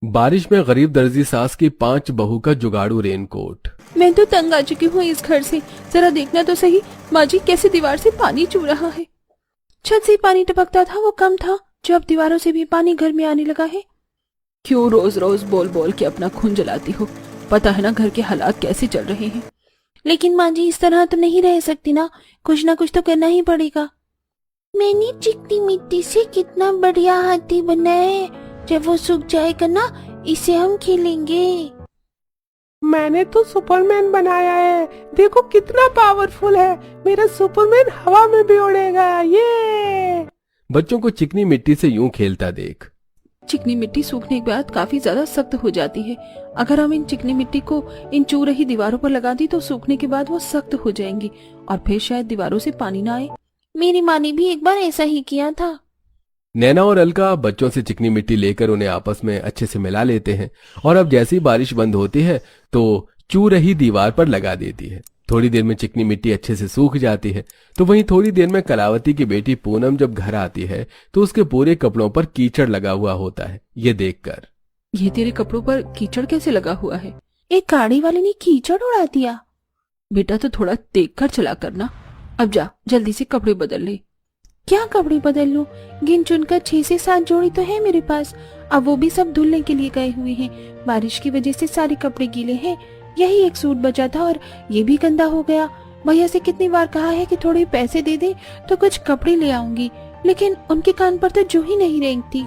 बारिश में गरीब दर्जी सास की 5 बहू का जुगाड़ू रेनकोट। मैं तो तंग आ चुकी हूँ इस घर से। जरा देखना तो सही माँ जी कैसे दीवार से पानी चू रहा है। छत से पानी टपकता था वो कम था, जो अब दीवारों से भी पानी घर में आने लगा है। क्यों रोज रोज बोल बोल के अपना खून जलाती हो? पता है ना घर के हालात कैसे चल रहे हैं। लेकिन माँ जी इस तरह तो नहीं रह सकती ना कुछ तो करना ही पड़ेगा। मैंने चिकनी मिट्टी से कितना बढ़िया हाथी बनाया है, जब वो सूख जाएगा ना इसे हम खेलेंगे। मैंने तो सुपरमैन बनाया है, देखो कितना पावरफुल है। मेरा सुपरमैन हवा में भी उड़ेगा। ये बच्चों को चिकनी मिट्टी से यूं खेलता देख। चिकनी मिट्टी सूखने के बाद काफी ज्यादा सख्त हो जाती है। अगर हम इन चिकनी मिट्टी को इन चू रही दीवारों पर लगा दी तो सूखने के बाद वो सख्त हो जाएंगी और फिर शायद दीवारों से पानी ना आए। मेरी माँ ने भी एक बार ऐसा ही किया था। नैना और अलका बच्चों से चिकनी मिट्टी लेकर उन्हें आपस में अच्छे से मिला लेते हैं और अब जैसी बारिश बंद होती है तो चू रही दीवार पर लगा देती है। थोड़ी देर में चिकनी मिट्टी अच्छे से सूख जाती है। तो वहीं थोड़ी देर में कलावती की बेटी पूनम जब घर आती है तो उसके पूरे कपड़ों पर कीचड़ लगा हुआ होता है। ये देखकर, ये तेरे कपड़ों पर कीचड़ कैसे लगा हुआ है? एक गाड़ी वाले ने कीचड़ उड़ा दिया। बेटा तो थोड़ा देखकर चला करना। अब जा जल्दी से कपड़े बदल ले। क्या कपड़े बदल लूं? गिन चुनकर 6 से 7 जोड़ी तो है मेरे पास। अब वो भी सब धुलने के लिए गए हुए हैं। बारिश की वजह से सारे कपड़े गीले हैं। यही एक सूट बचा था और ये भी गंदा हो गया। भैया से कितनी बार कहा है कि थोड़े पैसे दे दे तो कुछ कपड़े ले आऊंगी, लेकिन उनके कान पर तो जू ही नहीं रेंगती।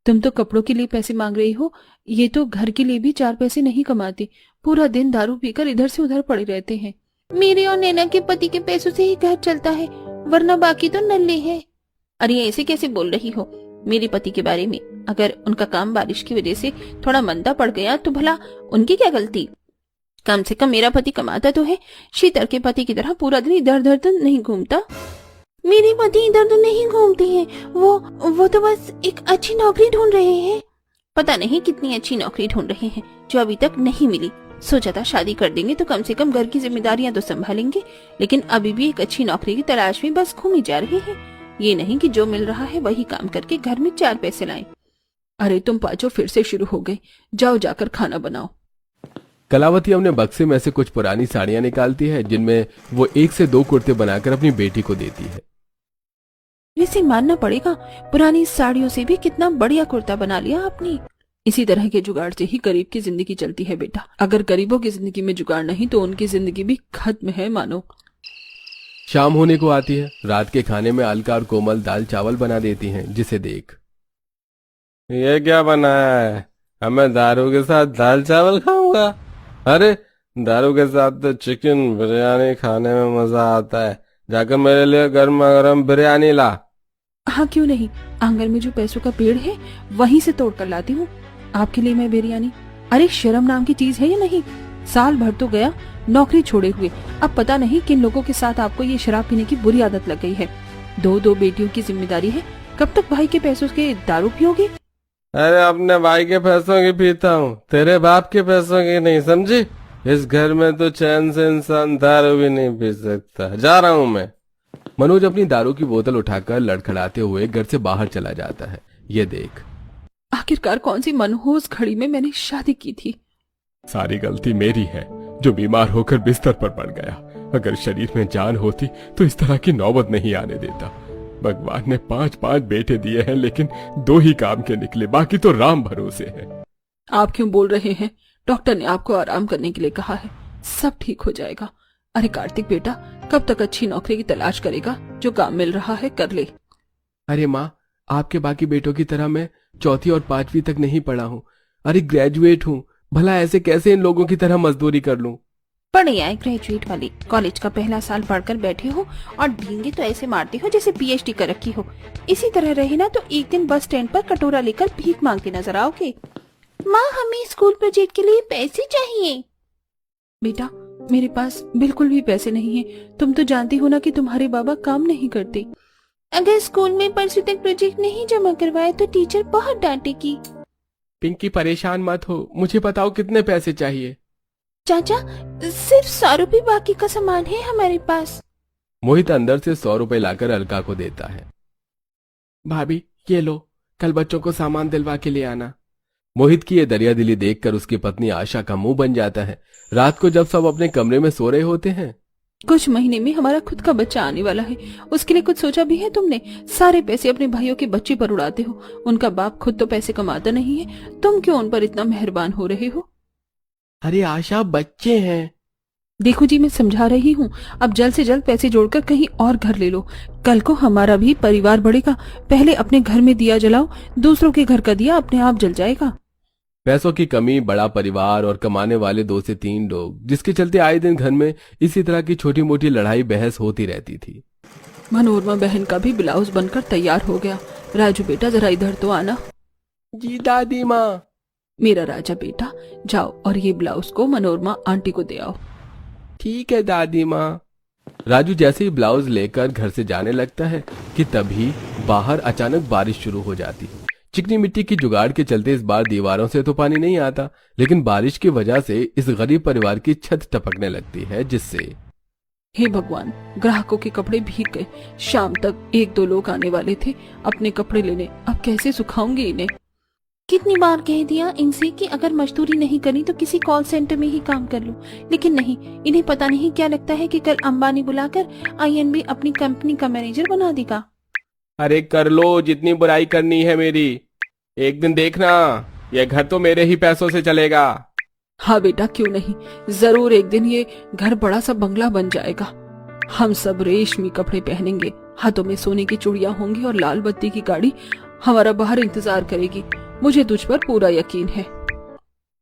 तुम तो कपड़ों के लिए पैसे मांग रही हो, ये तो घर के लिए भी 4 पैसे नहीं कमाते। पूरा दिन दारू पीकर इधर से उधर पड़े रहते हैं। मेरे और नैना के पति के पैसों से ही घर चलता है, वरना बाकी तो नल्ले है। अरे ऐसे कैसे बोल रही हो मेरे पति के बारे में? अगर उनका काम बारिश की वजह से थोड़ा मंदा पड़ गया तो भला उनकी क्या गलती? कम से कम मेरा पति कमाता तो है। शीतल के पति की तरह पूरा दिन इधर उधर तो नहीं घूमता। मेरे पति इधर तो नहीं घूमते हैं, वो तो बस एक अच्छी नौकरी ढूंढ रहे हैं। पता नहीं कितनी अच्छी नौकरी ढूंढ रहे हैं जो अभी तक नहीं मिली। सोचा था शादी कर देंगे तो कम से कम घर की जिम्मेदारियां तो संभालेंगे, लेकिन अभी भी एक अच्छी नौकरी की तलाश में बस घूमी जा रही है। ये नहीं कि जो मिल रहा है वही काम करके घर में 4 पैसे लाएं। अरे तुम पांचों फिर से शुरू हो गए, जाओ जाकर खाना बनाओ। कलावती अपने बक्से में से कुछ पुरानी साड़ियां निकालती है जिनमें वो 1 से 2 कुर्ते बनाकर अपनी बेटी को देती है। इसे मानना पड़ेगा, पुरानी साड़ियों से भी कितना बढ़िया कुर्ता बना लिया आपने। इसी तरह के जुगाड़ से ही गरीब की जिंदगी चलती है बेटा। अगर गरीबों की जिंदगी में जुगाड़ नहीं तो उनकी जिंदगी भी खत्म है मानो। शाम होने को आती है। रात के खाने में अलका और कोमल दाल चावल बना देती हैं, जिसे देख। ये क्या बनाया है? अब मैं दारू के साथ दाल चावल खाऊंगा? अरे दारू के साथ तो चिकन बिरयानी खाने में मजा आता है। जाकर मेरे लिए गर्मा गर्म बिरयानी ला। हाँ क्यों नहीं, आंगन में जो पैसों का पेड़ है वहीं से तोड़ कर लाती हूँ आपके लिए मैं बिरयानी। अरे शर्म नाम की चीज है या नहीं? साल भर तो गया नौकरी छोड़े हुए, अब पता नहीं किन लोगों के साथ आपको ये शराब पीने की बुरी आदत लग गई है। 2 बेटियों की जिम्मेदारी है, कब तक भाई के पैसों के दारू पियोगे? अरे अपने भाई के पैसों की पीता हूँ, तेरे बाप के पैसों की नहीं, समझी? इस घर में तो चैन से इंसान दारू भी नहीं पी सकता। जा रहा हूँ मैं। मनोज अपनी दारू की बोतल उठाकर लड़खड़ाते हुए घर से बाहर चला जाता है। ये देख। आखिरकार कौन सी मनहूस घड़ी में मैंने शादी की थी। सारी गलती मेरी है जो बीमार होकर बिस्तर पर पड़ गया। अगर शरीर में जान होती तो इस तरह की नौबत नहीं आने देता। भगवान ने 5 बेटे दिए हैं, लेकिन 2 ही काम के निकले, बाकी तो राम भरोसे है। आप क्यों बोल रहे हैं? डॉक्टर ने आपको आराम करने के लिए कहा है, सब ठीक हो जाएगा। अरे कार्तिक बेटा, कब तक अच्छी नौकरी की तलाश करेगा? जो काम मिल रहा है कर ले। अरे माँ, आपके बाकी बेटों की तरह मैं 4वीं और 5वीं तक नहीं पढ़ा हूँ। अरे ग्रेजुएट हूँ, भला ऐसे कैसे इन लोगों की तरह मजदूरी कर लूं? पढ़े आए ग्रेजुएट वाली, कॉलेज का पहला साल पढ़कर बैठे हो और डींगे तो ऐसे मारते हो जैसे पीएचडी कर रखी हो। इसी तरह रहे ना तो एक दिन बस स्टैंड पर कटोरा लेकर भीख मांगते नजर आओगे। माँ हमें स्कूल प्रोजेक्ट के लिए पैसे चाहिए। बेटा मेरे पास बिल्कुल भी पैसे नहीं है, तुम तो जानती हो ना कि तुम्हारे बाबा काम नहीं करते। अगर स्कूल में परसों तक प्रोजेक्ट नहीं जमा करवाए तो टीचर बहुत डांटेगी। पिंकी परेशान मत हो, मुझे बताओ कितने पैसे चाहिए? चाचा सिर्फ 100 रुपए बाकी का सामान है हमारे पास। मोहित अंदर से 100 रुपए लाकर अलका को देता है। भाभी ये लो, कल बच्चों को सामान दिलवा के ले आना। मोहित की ये दरियादिली देखकर उसकी पत्नी आशा का मुंह बन जाता है। रात को जब सब अपने कमरे में सो रहे होते हैं। कुछ महीने में हमारा खुद का बच्चा आने वाला है, उसके लिए कुछ सोचा भी है तुमने? सारे पैसे अपने भाइयों के बच्चे पर उड़ाते हो। उनका बाप खुद तो पैसे कमाता नहीं है, तुम क्यों उन पर इतना मेहरबान हो रहे हो? अरे आशा, बच्चे हैं। देखो जी, मैं समझा रही हूँ, अब जल्द से जल्द पैसे जोड़कर कहीं और घर ले लो। कल को हमारा भी परिवार बढ़ेगा। पहले अपने घर में दिया जलाओ, दूसरों के घर का दिया अपने आप जल जाएगा। पैसों की कमी, बड़ा परिवार और कमाने वाले 2 से 3 लोग, जिसके चलते आए दिन घर में इसी तरह की छोटी मोटी लड़ाई बहस होती रहती थी। मनोरमा बहन का भी ब्लाउज बनकर तैयार हो गया। राजू बेटा, जरा इधर तो आना। जी दादी माँ। मेरा राजा बेटा, जाओ और ये ब्लाउज को मनोरमा आंटी को दे आओ। ठीक है दादी माँ। राजू जैसे ही ब्लाउज लेकर घर से जाने लगता है कि तभी बाहर अचानक बारिश शुरू हो जाती है। चिकनी मिट्टी की जुगाड़ के चलते इस बार दीवारों से तो पानी नहीं आता, लेकिन बारिश की वजह से इस गरीब परिवार की छत टपकने लगती है, जिससे हे भगवान, ग्राहकों के कपड़े भीग गए। शाम तक 1-2 लोग आने वाले थे अपने कपड़े लेने, अब कैसे सुखाऊंगी इन्हें? कितनी बार कह दिया इनसे कि अगर मजदूरी नहीं करनी तो किसी कॉल सेंटर में ही काम कर लो, लेकिन नहीं, इन्हें पता नहीं क्या लगता है कि कल अंबानी बुलाकर आईएनबी अपनी कंपनी का मैनेजर बना देगा। अरे कर लो, जितनी बुराई करनी है मेरी। एक दिन देखना, ये घर तो मेरे ही पैसों से चलेगा। हाँ बेटा, क्यों नहीं, जरूर एक दिन ये घर बड़ा सा बंगला बन जाएगा। हम सब रेशमी कपड़े पहनेंगे, हाथों में सोने की चूड़ियां होंगी और लाल बत्ती की गाड़ी हमारा बाहर इंतजार करेगी। मुझे तुझ पर पूरा यकीन है।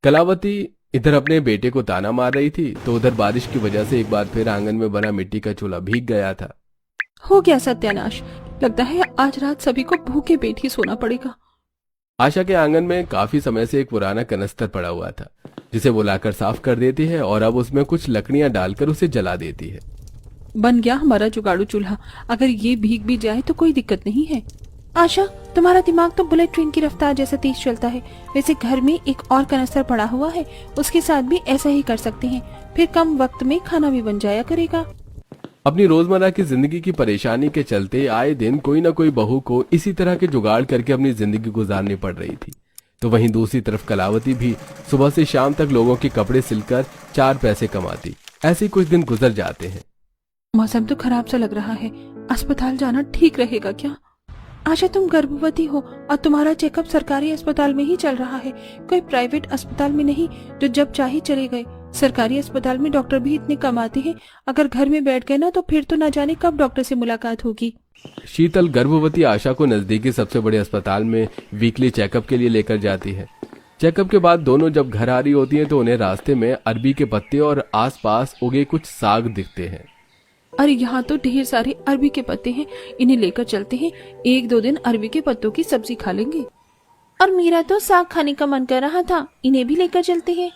कलावती इधर अपने बेटे को ताना मार रही थी तो उधर बारिश की वजह से एक बार फिर आंगन में बना मिट्टी का चूल्हा भीग गया था। हो गया सत्यानाश, लगता है आज रात सभी को भूखे पेट ही सोना पड़ेगा। आशा के आंगन में काफी समय से एक पुराना कनस्तर पड़ा हुआ था, जिसे वो लाकर साफ कर देती है और अब उसमें कुछ लकड़ियां डालकर उसे जला देती है। बन गया हमारा जुगाड़ू चूल्हा। अगर ये भीग भी जाए तो कोई दिक्कत नहीं है। आशा, तुम्हारा दिमाग तो बुलेट ट्रेन की रफ्तार जैसा तेज चलता है। वैसे घर में एक और कनस्तर पड़ा हुआ है, उसके साथ भी ऐसा ही कर सकते हैं, फिर कम वक्त में खाना भी बन जाया करेगा। अपनी रोजमर्रा की जिंदगी की परेशानी के चलते आए दिन कोई न कोई बहू को इसी तरह के जुगाड़ करके अपनी जिंदगी गुजारनी पड़ रही थी। तो वहीं दूसरी तरफ कलावती भी सुबह से शाम तक लोगों के कपड़े सिलकर 4 पैसे कमाती। ऐसे कुछ दिन गुजर जाते हैं। मौसम तो खराब सा लग रहा है, अस्पताल जाना ठीक रहेगा क्या? आशा, तुम गर्भवती हो और तुम्हारा चेकअप सरकारी अस्पताल में ही चल रहा है, कोई प्राइवेट अस्पताल में नहीं जो जब चाहे चले गए। सरकारी अस्पताल में डॉक्टर भी इतने कम आते हैं, अगर घर में बैठ गए ना तो फिर तो न जाने कब डॉक्टर से मुलाकात होगी। शीतल गर्भवती आशा को नजदीकी सबसे बड़े अस्पताल में वीकली चेकअप के लिए लेकर जाती है। चेकअप के बाद दोनों जब घर आ रही होती हैं तो उन्हें रास्ते में अरबी के पत्ते और आसपास उगे कुछ साग दिखते हैं। अरे यहाँ तो ढेर सारे अरबी के पत्ते हैं, इन्हें लेकर चलते हैं, 1-2 दिन अरबी के पत्तों की सब्जी खा लेंगे। और मेरा तो साग खाने का मन कर रहा था, इन्हें भी लेकर चलते हैं।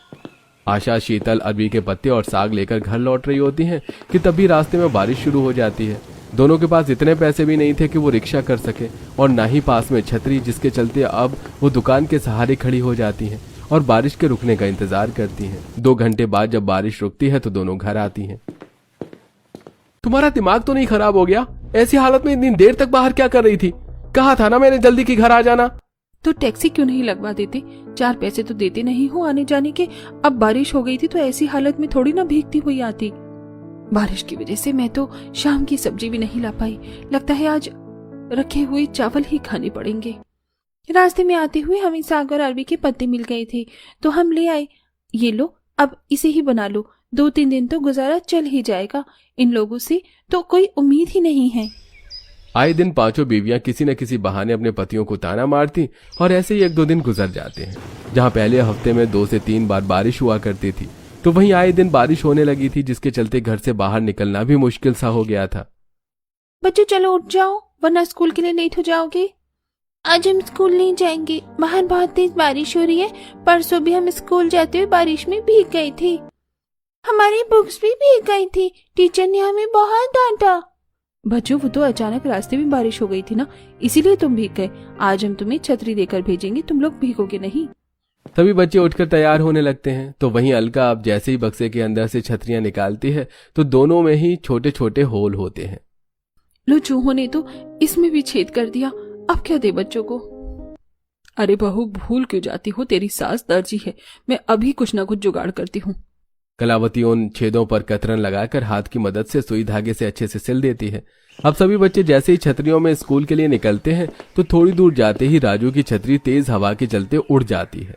आशा शीतल अरबी के पत्ते और साग लेकर घर लौट रही होती हैं कि तभी रास्ते में बारिश शुरू हो जाती है। दोनों के पास इतने पैसे भी नहीं थे कि वो रिक्शा कर सके और ना ही पास में छतरी, जिसके चलते अब वो दुकान के सहारे खड़ी हो जाती हैं और बारिश के रुकने का इंतजार करती हैं। 2 घंटे बाद जब बारिश रुकती है तो दोनों घर आती हैं। तुम्हारा दिमाग तो नहीं खराब हो गया? ऐसी हालत में इतनी देर तक बाहर क्या कर रही थी? कहा था ना मैंने जल्दी की घर आ जाना। तो टैक्सी क्यों नहीं लगवा देते? 4 पैसे तो देते नहीं हो आने जाने के। अब बारिश हो गई थी तो ऐसी हालत में थोड़ी ना भीगती हुई आती। बारिश की वजह से मैं तो शाम की सब्जी भी नहीं ला पाई। लगता है आज रखे हुए चावल ही खाने पड़ेंगे। रास्ते में आते हुए हमें साग और अरबी के पत्ते मिल गए थे तो हम ले आए। ये लो, अब इसे ही बना लो, 2-3 दिन तो गुजारा चल ही जाएगा। इन लोगों से तो कोई उम्मीद ही नहीं है। आए दिन 5 बीवियां किसी न किसी बहाने अपने पतियों को ताना मारती और ऐसे ही 1-2 दिन गुजर जाते हैं। जहां पहले हफ्ते में 2 से 3 बार बारिश हुआ करती थी तो वहीं आए दिन बारिश होने लगी थी, जिसके चलते घर से बाहर निकलना भी मुश्किल सा हो गया था। बच्चों चलो उठ जाओ, वरना स्कूल के लिए लेट हो जाओगे। आज हम स्कूल नहीं जाएंगे, बाहर बहुत तेज बारिश हो रही है। परसों भी हम स्कूल जाते हुए बारिश में भीग गए थे, हमारी बुक्स भी भीग गई थी, टीचर ने हमें बहुत डांटा। बच्चों, वो तो अचानक रास्ते में बारिश हो गई थी ना, इसीलिए तुम भीग गए। आज हम तुम्हें छतरी देकर भेजेंगे, तुम लोग भीगोगे नहीं। तभी बच्चे उठकर तैयार होने लगते हैं तो वहीं अलका अब जैसे ही बक्से के अंदर से छतरियां निकालती है तो दोनों में ही छोटे छोटे होल होते हैं। लो, चूहों ने तो इसमें भी छेद कर दिया, अब क्या दे बच्चों को। अरे बहू, भूल क्यों जाती हो? तेरी सास दर्जी है, मैं अभी कुछ ना कुछ जुगाड़ करती हूँ। कलावती उन छेदों पर कतरन लगाकर हाथ की मदद से सुई धागे से अच्छे से सिल देती है। अब सभी बच्चे जैसे ही छतरियों में स्कूल के लिए निकलते हैं तो थोड़ी दूर जाते ही राजू की छतरी तेज हवा के चलते उड़ जाती है।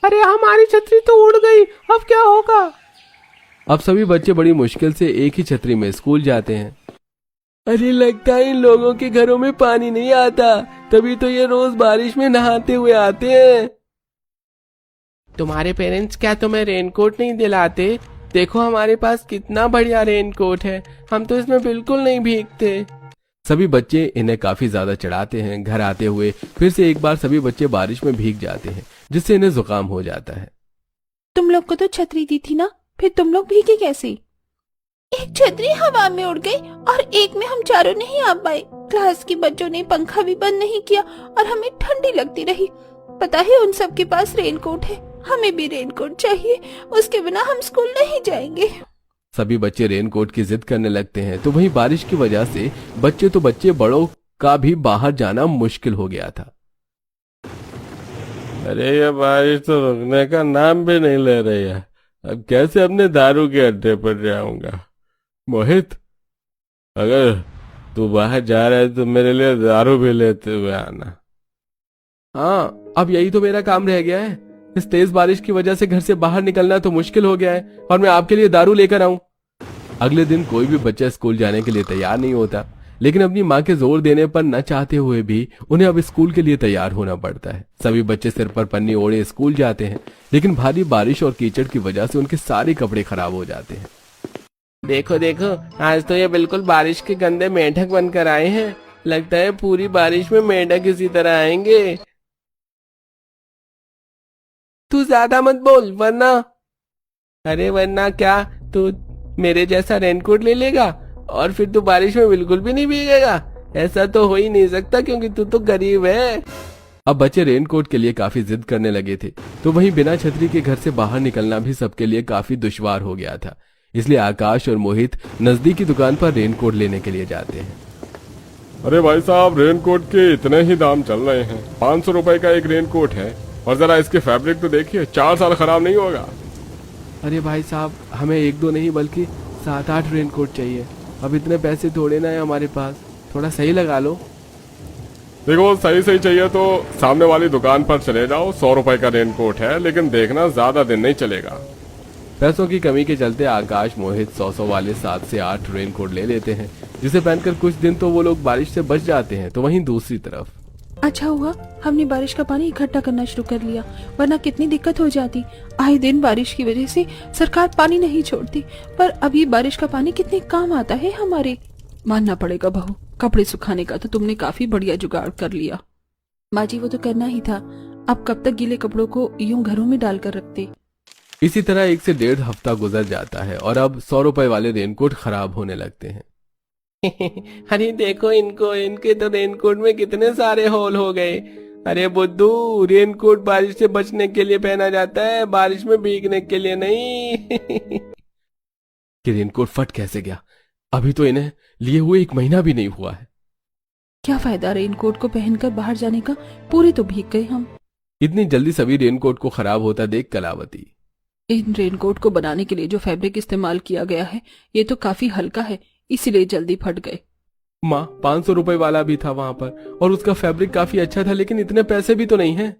अरे हमारी छतरी तो उड़ गई, अब क्या होगा? अब सभी बच्चे बड़ी मुश्किल से एक ही छतरी में स्कूल जाते हैं। अरे लगता है इन लोगों के घरों में पानी नहीं आता, तभी तो ये रोज बारिश में नहाते हुए आते हैं। तुम्हारे पेरेंट्स क्या तुम्हें रेनकोट नहीं दिलाते? देखो हमारे पास कितना बढ़िया रेनकोट है, हम तो इसमें बिल्कुल नहीं भीगते। सभी बच्चे इन्हें काफी ज्यादा चिढ़ाते हैं। घर आते हुए फिर से एक बार सभी बच्चे बारिश में भीग जाते हैं, जिससे इन्हें जुकाम हो जाता है। तुम लोग को तो छतरी दी थी ना, फिर तुम लोग भीगे कैसे? एक छतरी हवा में उड़ गई और एक में हम चारों नहीं आ पाए। क्लास के बच्चों ने पंखा भी बंद नहीं किया और हमें ठंडी लगती रही। पता है उन सब के पास रेनकोट है, हमें भी रेनकोट चाहिए, उसके बिना हम स्कूल नहीं जाएंगे। सभी बच्चे रेनकोट की जिद करने लगते हैं तो वहीं बारिश की वजह से बच्चे बड़ों का भी बाहर जाना मुश्किल हो गया था। अरे ये बारिश तो रुकने का नाम भी नहीं ले रही है, अब कैसे अपने दारू के अड्डे पर जाऊंगा? मोहित, अगर तू बाहर जा रहा है तो मेरे लिए दारू भी लेते हुए आना। हाँ, अब यही तो मेरा काम रह गया है। इस तेज बारिश की वजह से घर से बाहर निकलना तो मुश्किल हो गया है और मैं आपके लिए दारू लेकर आऊं। अगले दिन कोई भी बच्चा स्कूल जाने के लिए तैयार नहीं होता, लेकिन अपनी माँ के जोर देने पर न चाहते हुए भी उन्हें अब स्कूल के लिए तैयार होना पड़ता है। सभी बच्चे सिर पर पन्नी ओढ़े स्कूल जाते हैं, लेकिन भारी बारिश और कीचड़ की वजह से उनके सारे कपड़े खराब हो जाते हैं। देखो देखो, आज तो ये बिल्कुल बारिश के गंदे मेंढक बनकर आए हैं। लगता है पूरी बारिश में मेंढक इसी तरह आएंगे। तू ज्यादा मत बोल वरना। अरे वरना क्या, तू मेरे जैसा रेनकोट ले लेगा और फिर तू बारिश में बिल्कुल भी नहीं भीगेगा? ऐसा तो हो ही नहीं सकता क्योंकि तू तो गरीब है। अब बच्चे रेनकोट के लिए काफी जिद करने लगे थे, तो वहीं बिना छतरी के घर से बाहर निकलना भी सबके लिए काफी दुश्वार हो गया था। इसलिए आकाश और मोहित नजदीकी दुकान पर रेनकोट लेने के लिए जाते हैं। अरे भाई साहब, रेनकोट के इतने ही दाम चल रहे हैं, 500 रुपए का एक रेनकोट है और जरा इसके फैब्रिक तो देखिए, 4 साल खराब नहीं होगा। अरे भाई साहब, हमें 1-2 नहीं बल्कि 7-8 रेनकोट चाहिए। अब इतने पैसे थोड़े ना है हमारे पास, थोड़ा सही लगा लो। देखो सही सही चाहिए तो सामने वाली दुकान पर चले जाओ, 100 रुपए का रेनकोट है, लेकिन देखना ज्यादा दिन नहीं चलेगा। पैसों की कमी के चलते आकाश मोहित 100 वाले 7 से 8 रेनकोट ले लेते हैं, जिसे पहनकर कुछ दिन तो वो लोग बारिश से बच जाते हैं। तो वहीं दूसरी तरफ अच्छा हुआ हमने बारिश का पानी इकट्ठा करना शुरू कर लिया, वरना कितनी दिक्कत हो जाती। आए दिन बारिश की वजह से सरकार पानी नहीं छोड़ती, पर अब ये बारिश का पानी कितने काम आता है हमारे। मानना पड़ेगा बहू, कपड़े सुखाने का तो तुमने काफी बढ़िया जुगाड़ कर लिया। माँ जी, वो तो करना ही था, अब कब तक गीले कपड़ों को यूं घरों में डालकर रखते। इसी तरह 1 से 1.5 हफ्ता गुजर जाता है और अब 100 रुपए वाले रेनकोट खराब होने लगते हैं। अरे देखो इनको, इनके तो रेनकोट में कितने सारे होल हो गए। अरे बुद्धू, रेनकोट बारिश से बचने के लिए पहना जाता है, बारिश में भीगने के लिए नहीं। कि रेनकोट फट कैसे गया? अभी तो इन्हें लिए हुए 1 महीना भी नहीं हुआ है। क्या फायदा रेनकोट को पहनकर बाहर जाने का, पूरे तो भीग गए हम। इतनी जल्दी सभी रेनकोट को खराब होता देख कलावती, इन रेनकोट को बनाने के लिए जो फैब्रिक इस्तेमाल किया गया है ये तो काफी हल्का है, इसीलिए जल्दी फट गए। माँ, 500 रुपए वाला भी था वहां पर और उसका फैब्रिक काफी अच्छा था, लेकिन इतने पैसे भी तो नहीं है।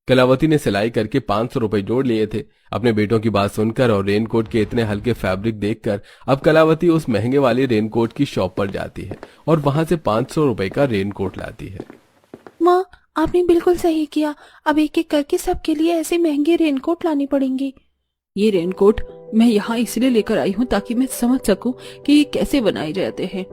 कलावती ने सिलाई करके 500 रुपए जोड़ लिए थे। अपने बेटों की बात सुनकर और रेनकोट के इतने हल्के फैब्रिक देखकर अब कलावती उस महंगे वाले रेनकोट की शॉप पर जाती है और वहां से 500 रुपए का रेनकोट लाती है। माँ, आपने बिल्कुल सही किया, अब एक एक करके सबके लिए ऐसे महंगे रेनकोट लाने पड़ेंगे। ये रेनकोट मैं यहाँ इसलिए लेकर आई हूँ ताकि मैं समझ सकूं कि ये कैसे बनाए जाते हैं।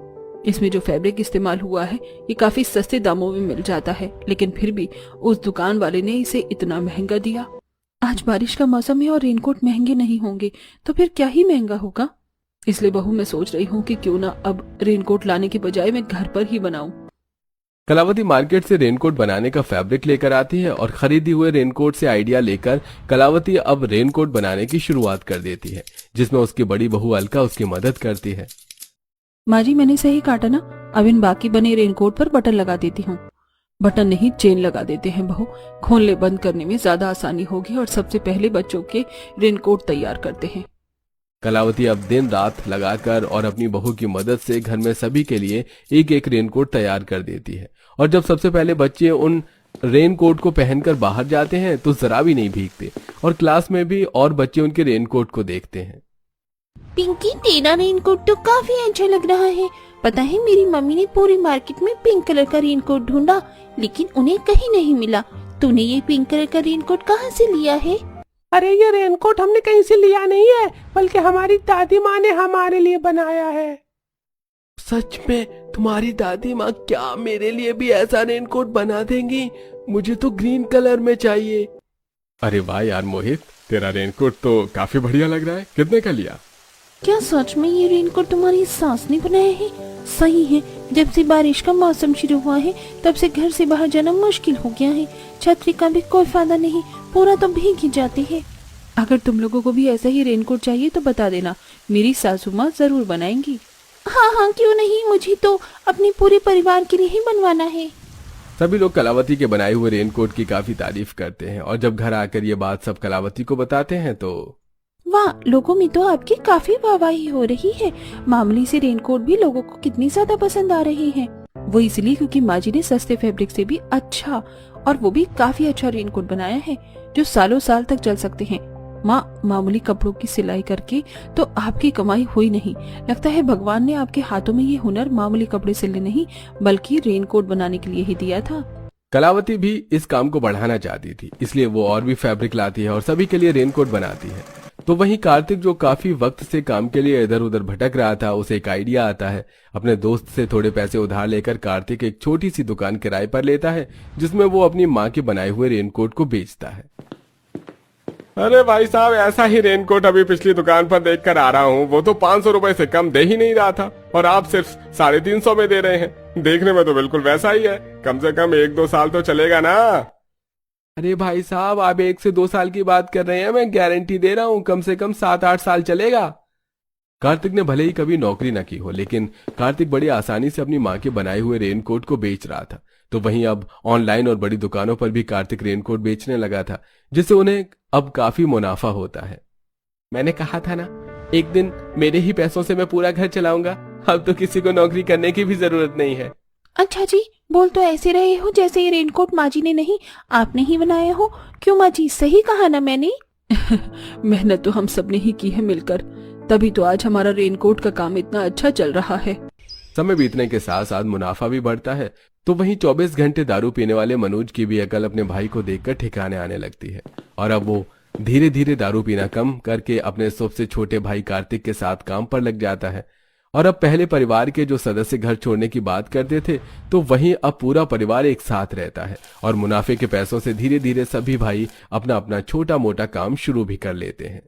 इसमें जो फैब्रिक इस्तेमाल हुआ है ये काफी सस्ते दामों में मिल जाता है, लेकिन फिर भी उस दुकान वाले ने इसे इतना महंगा दिया। आज बारिश का मौसम है और रेनकोट महंगे नहीं होंगे तो फिर क्या ही महंगा होगा। इसलिए बहू, मैं सोच रही हूँ कि क्यों ना अब रेनकोट लाने के बजाय मैं घर पर ही बनाऊं। कलावती मार्केट से रेनकोट बनाने का फैब्रिक लेकर आती है और खरीदी हुए रेनकोट से आइडिया लेकर कलावती अब रेनकोट बनाने की शुरुआत कर देती है, जिसमें उसकी बड़ी बहू अलका उसकी मदद करती है। माँ जी, मैंने सही काटा ना, अब इन बाकी बने रेनकोट पर बटन लगा देती हूँ। बटन नहीं चेन लगा देते हैं बहू। खोलने बंद करने में ज्यादा आसानी होगी और सबसे पहले बच्चों के रेनकोट तैयार करते हैं। कलावती अब दिन रात लगाकर और अपनी बहू की मदद से घर में सभी के लिए एक एक रेनकोट तैयार कर देती है। और जब सबसे पहले बच्चे उन रेनकोट को पहनकर बाहर जाते हैं तो जरा भी नहीं भीगते और क्लास में भी और बच्चे उनके रेनकोट को देखते हैं। पिंकी, तेरा रेनकोट तो काफी अच्छा लग रहा है। पता है, मेरी मम्मी ने पूरी मार्केट में पिंक कलर का रेनकोट ढूंढा, लेकिन उन्हें कहीं नहीं मिला। तूने ये पिंक कलर का रेनकोट कहाँ से लिया है? अरे ये रेनकोट हमने कहीं से लिया नहीं है, बल्कि हमारी दादी माँ ने हमारे लिए बनाया है। सच में तुम्हारी दादी माँ क्या मेरे लिए भी ऐसा रेनकोट बना देंगी? मुझे तो ग्रीन कलर में चाहिए। अरे वाह यार मोहित, तेरा रेनकोट तो काफी बढ़िया लग रहा है। कितने का लिया? क्या सच में ये रेनकोट तुम्हारी सास ने बनाया है? सही है, जब से बारिश का मौसम शुरू हुआ है तब से घर से बाहर जाना मुश्किल हो गया है। छतरी का भी कोई फायदा नहीं, पूरा तो भीग ही जाती है। अगर तुम लोगों को भी ऐसा ही रेनकोट चाहिए तो बता देना, मेरी सासू माँ जरूर बनाएंगी। हाँ हाँ, क्यों नहीं, मुझे तो अपने पूरे परिवार के लिए ही बनवाना है। सभी लोग कलावती के बनाए हुए रेनकोट की काफी तारीफ करते हैं और जब घर आकर ये बात सब कलावती को बताते हैं तो वाह, लोगों में तो आपकी काफी वाहवाही हो रही है। मामूली से रेनकोट भी लोगों को कितनी ज्यादा पसंद आ रहे हैं। वो इसलिए क्योंकि माँ जी ने सस्ते फैब्रिक से भी अच्छा, और वो भी काफी अच्छा रेनकोट बनाया है जो सालों साल तक चल सकते हैं। माँ, मामूली कपड़ों की सिलाई करके तो आपकी कमाई हुई नहीं। लगता है भगवान ने आपके हाथों में ये हुनर मामूली कपड़े सिलने नहीं बल्कि रेनकोट बनाने के लिए ही दिया था। कलावती भी इस काम को बढ़ाना चाहती थी, इसलिए वो और भी फैब्रिक लाती है और सभी के लिए रेनकोट बनाती है। तो वहीं कार्तिक, जो काफी वक्त से काम के लिए इधर उधर भटक रहा था, उसे एक आइडिया आता है। अपने दोस्त से थोड़े पैसे उधार लेकर कार्तिक एक छोटी सी दुकान किराए पर लेता है जिसमें वो अपनी माँ के बनाए हुए रेनकोट को बेचता है। अरे भाई साहब, ऐसा ही रेनकोट अभी पिछली दुकान पर देख कर आ रहा हूँ। वो तो 500 रुपए से कम दे ही नहीं रहा था और आप सिर्फ 350 में दे रहे हैं। देखने में तो बिल्कुल वैसा ही है। कम से कम 1-2 साल तो चलेगा ना। अरे भाई साहब, आप 1 से 2 साल की बात कर रहे हैं, मैं गारंटी दे रहा हूँ कम से कम 7-8 साल चलेगा। कार्तिक ने भले ही कभी नौकरी न की हो, लेकिन कार्तिक बड़ी आसानी से अपनी माँ के बनाए हुए रेनकोट को बेच रहा था। तो वहीं अब ऑनलाइन और बड़ी दुकानों पर भी कार्तिक रेनकोट बेचने लगा था, जिससे उन्हें अब काफी मुनाफा होता है। मैंने कहा था ना, एक दिन मेरे ही पैसों से मैं पूरा घर चलाऊंगा। अब तो किसी को नौकरी करने की भी जरूरत नहीं है। अच्छा जी, बोल तो ऐसे रहे हो जैसे ये रेनकोट माँ जी ने नहीं, आपने ही बनाया हो। क्यों माँ जी, सही कहा ना मैंने? मेहनत तो हम सब ने ही की है मिलकर, तभी तो आज हमारा रेनकोट का काम इतना अच्छा चल रहा है। समय बीतने के साथ साथ मुनाफा भी बढ़ता है। तो वहीं 24 घंटे दारू पीने वाले मनोज की भी अकल अपने भाई को देखकर ठिकाने आने लगती है और अब वो धीरे धीरे दारू पीना कम करके अपने सबसे छोटे भाई कार्तिक के साथ काम पर लग जाता है। और अब पहले परिवार के जो सदस्य घर छोड़ने की बात करते थे, तो वहीं अब पूरा परिवार एक साथ रहता है और मुनाफे के पैसों से धीरे धीरे सभी भाई अपना अपना छोटा मोटा काम शुरू भी कर लेते हैं।